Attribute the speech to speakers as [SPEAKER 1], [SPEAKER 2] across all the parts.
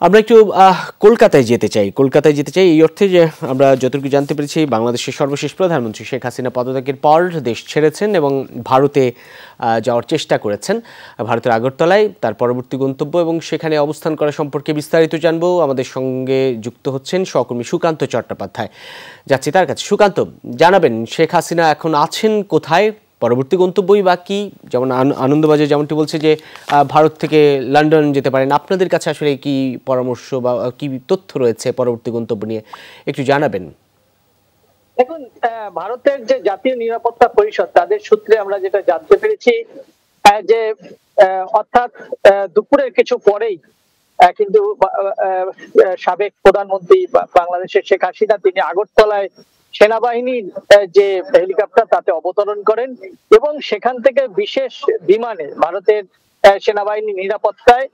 [SPEAKER 1] আমরা একটু কলকাতায় যেতে চাই এই অর্থে যে আমরা যতটুকু জানতে পেরেছি বাংলাদেশের সর্বশেষ প্রধানমন্ত্রী শেখ হাসিনা পদত্যাগের পর দেশ ছেড়েছেন এবং ভারতে যাওয়ার চেষ্টা করেছেন, ভারতের আগরতলায় তার পরবর্তী গন্তব্য এবং সেখানে অবস্থান করা সম্পর্কে বিস্তারিত জানবো। আমাদের সঙ্গে যুক্ত হচ্ছেন সহকর্মী সুকান্ত চট্টোপাধ্যায়। যাচ্ছি তার কাছে। সুকান্ত, জানাবেন শেখ হাসিনা এখন আছেন কোথায়, পরবর্তী গন্তব্যই বা কি? যেমন আনন্দবাজার যেমনটি বলছে যে ভারত থেকে লন্ডন যেতে পারেন, আপনাদের কাছে আসলে কি পরামর্শ বা কি তথ্য রয়েছে পরবর্তী গন্তব্য নিয়ে একটু জানাবেন।
[SPEAKER 2] দেখুন, ভারতের যে জাতীয় নিরাপত্তা পরিষদ তাদের সূত্রে আমরা যেটা জানতে পেরেছি যে অর্থাৎ দুপুরের কিছু পরেই কিন্তু সাবেক প্রধানমন্ত্রী বাংলাদেশের শেখ হাসিনা তিনি আগরতলায় সেনাবাহিনীর যে হেলিকপ্টার তাতে অবতরণ করেন এবং সেখান থেকে বিশেষ বিমানে ভারতের সেনাবাহিনী নিরাপত্তায়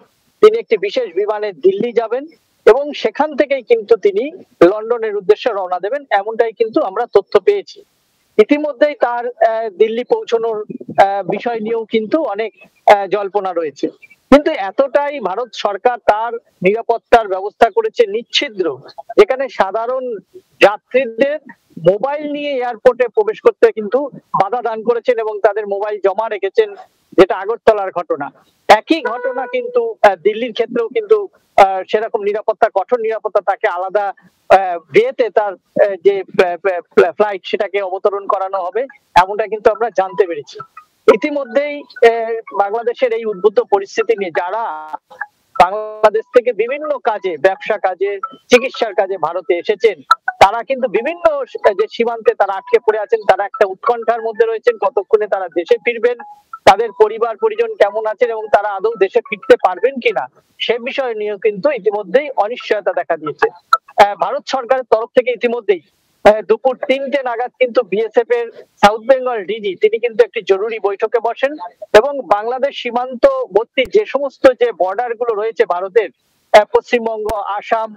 [SPEAKER 2] তিনি একটি বিশেষ বিমানে দিল্লি যাবেন এবং সেখান থেকেই কিন্তু তিনি লন্ডনের উদ্দেশ্যে রওনা দেবেন, এমনটাই কিন্তু আমরা তথ্য পেয়েছি। ইতিমধ্যেই তার দিল্লি পৌঁছানোর বিষয় নিয়েও কিন্তু অনেক জল্পনা রয়েছে, কিন্তু এতটাই ভারত সরকার তার নিরাপত্তার ব্যবস্থা করেছে নিচ্ছিদ্র, যেখানে সাধারণ যাত্রীদের মোবাইল নিয়ে এয়ারপোর্টে প্রবেশ করতে কিন্তু বাধা দান করেছেন এবং তাদের মোবাইল জমা রেখেছেন, যেটা আগরতলার ঘটনা। একই ঘটনা কিন্তু দিল্লির ক্ষেত্রেও কিন্তু সেরকম নিরাপত্তা, কঠোর নিরাপত্তা, তাকে আলাদা ওয়েতে তার যে ফ্লাইট সেটাকে অবতরণ করানো হবে, এমনটা কিন্তু আমরা জানতে পেরেছি। ইতিমধ্যেই বাংলাদেশের এই উদ্বুদ্ধ পরিস্থিতি নিয়ে যারা বাংলাদেশ থেকে বিভিন্ন কাজে, ব্যবসা কাজে, চিকিৎসার কাজে ভারতে এসেছেন, তারা কিন্তু বিভিন্ন যে সীমান্তে তারা আটকে পড়ে আছেন, তারা একটা উৎকণ্ঠার মধ্যে রয়েছেন কতক্ষণে তারা দেশে ফিরবেন, তাদের পরিবার পরিজন কেমন আছেন এবং তারা আদৌ দেশে ফিরতে পারবেন কিনা সে বিষয় নিয়েও কিন্তু ইতিমধ্যেই অনিশ্চয়তা দেখা দিয়েছে। ভারত সরকারের তরফ থেকে ইতিমধ্যেই দুপুর 3টে নাগাদ কিন্তু বিএসএফ এর সাউথ বেঙ্গল ডিজি তিনি কিন্তু একটি জরুরি বৈঠকে বসেন এবং বাংলাদেশ সীমান্তবর্তী যে সমস্ত যে বর্ডার গুলো রয়েছে ভারতের, পশ্চিমবঙ্গ, আসাম,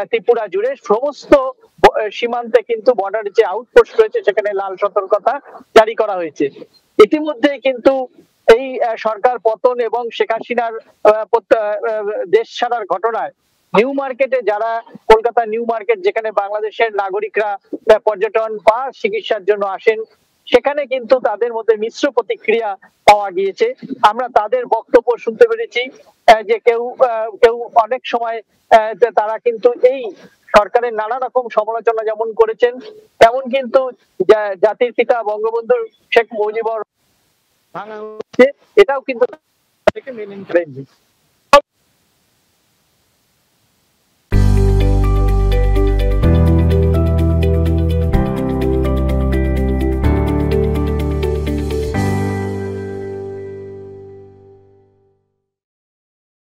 [SPEAKER 2] ত্রিপুরা জুড়ে সমস্ত সীমান্তে কিন্তু বর্ডার যে আউটপোস্ট রয়েছে সেখানে লাল সতর্কতা জারি করা হয়েছে। ইতিমধ্যে কিন্তু এই সরকার পতন এবং শেখ হাসিনার দেশ ছাড়ার ঘটনায় নিউ মার্কেটে যারা, কলকাতা নিউ মার্কেট যেখানে বাংলাদেশের নাগরিকরা পর্যটন বা চিকিৎসার জন্য আসেন, সেখানে কিন্তু তাদের মধ্যে মিশ্র প্রতিক্রিয়া পাওয়া গিয়েছে। আমরা তাদের বক্তব্য শুনতে পেরেছি যে কেউ কেউ অনেক সময় তারা কিন্তু এই সরকারের নানা রকম সমালোচনা যেমন করেছেন, তেমন কিন্তু জাতির পিতা বঙ্গবন্ধু শেখ মুজিবুর রহমান এটাও কিন্তু মেনে নিতে